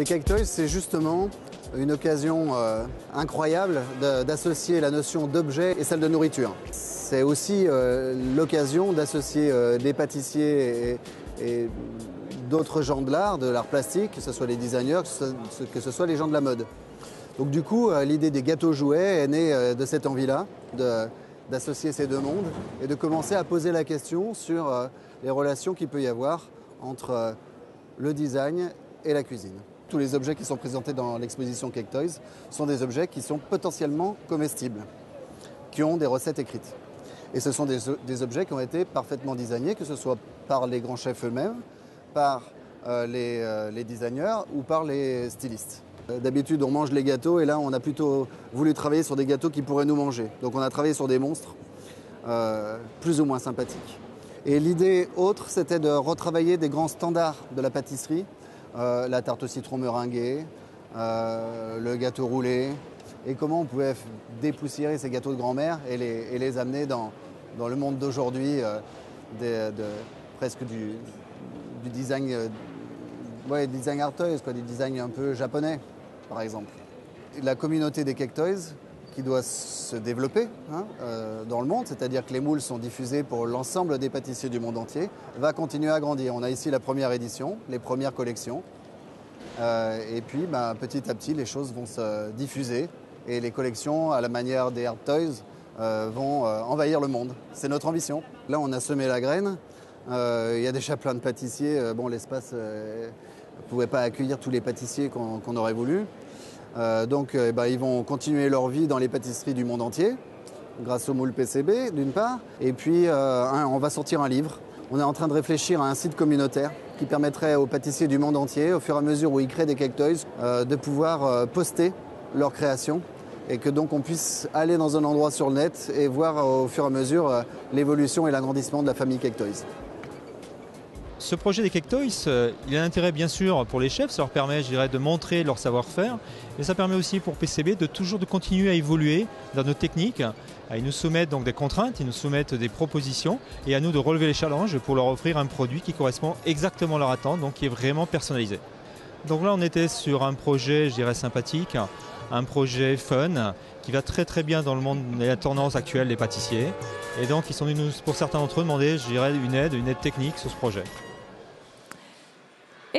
Les Cake Toys, c'est justement une occasion incroyable d'associer la notion d'objet et celle de nourriture. C'est aussi l'occasion d'associer des pâtissiers et d'autres gens de l'art plastique, que ce soit les designers, que ce soit les gens de la mode. Donc du coup, l'idée des gâteaux jouets est née de cette envie-là, d'associer ces deux mondes et de commencer à poser la question sur les relations qu'il peut y avoir entre le design et la cuisine. Tous les objets qui sont présentés dans l'exposition Cake Toys sont des objets qui sont potentiellement comestibles, qui ont des recettes écrites. Et ce sont des objets qui ont été parfaitement designés, que ce soit par les grands chefs eux-mêmes, par les designers ou par les stylistes. D'habitude, on mange les gâteaux et là, on a plutôt voulu travailler sur des gâteaux qui pourraient nous manger. Donc on a travaillé sur des monstres plus ou moins sympathiques. Et l'idée autre, c'était de retravailler des grands standards de la pâtisserie, la tarte au citron meringuée, le gâteau roulé, et comment on pouvait dépoussiérer ces gâteaux de grand-mère et les amener dans le monde d'aujourd'hui, presque du design, design arteuse, du design un peu japonais, par exemple. La communauté des Cake Toys, qui doit se développer dans le monde, c'est-à-dire que les moules sont diffusés pour l'ensemble des pâtissiers du monde entier, va continuer à grandir. On a ici la première édition, les premières collections, et puis petit à petit les choses vont se diffuser et les collections, à la manière des Art Toys, vont envahir le monde. C'est notre ambition. Là, on a semé la graine, il y a déjà plein de pâtissiers, l'espace ne pouvait pas accueillir tous les pâtissiers qu'on aurait voulu. Donc ils vont continuer leur vie dans les pâtisseries du monde entier, grâce au moule PCB d'une part. Et puis on va sortir un livre. On est en train de réfléchir à un site communautaire qui permettrait aux pâtissiers du monde entier, au fur et à mesure où ils créent des Cake Toys, de pouvoir poster leurs créations et que donc on puisse aller dans un endroit sur le net et voir au fur et à mesure l'évolution et l'agrandissement de la famille Cake Toys. Ce projet des Cake Toys, il a un intérêt bien sûr pour les chefs, ça leur permet, de montrer leur savoir-faire, mais ça permet aussi pour PCB de continuer à évoluer dans nos techniques. Ils nous soumettent donc des contraintes, ils nous soumettent des propositions, et à nous de relever les challenges pour leur offrir un produit qui correspond exactement à leur attente, donc qui est vraiment personnalisé. Donc là, on était sur un projet, sympathique, un projet fun, qui va très très bien dans le monde et la tendance actuelle des pâtissiers. Et donc, ils sont venus, pour certains d'entre eux, demander, une aide technique sur ce projet.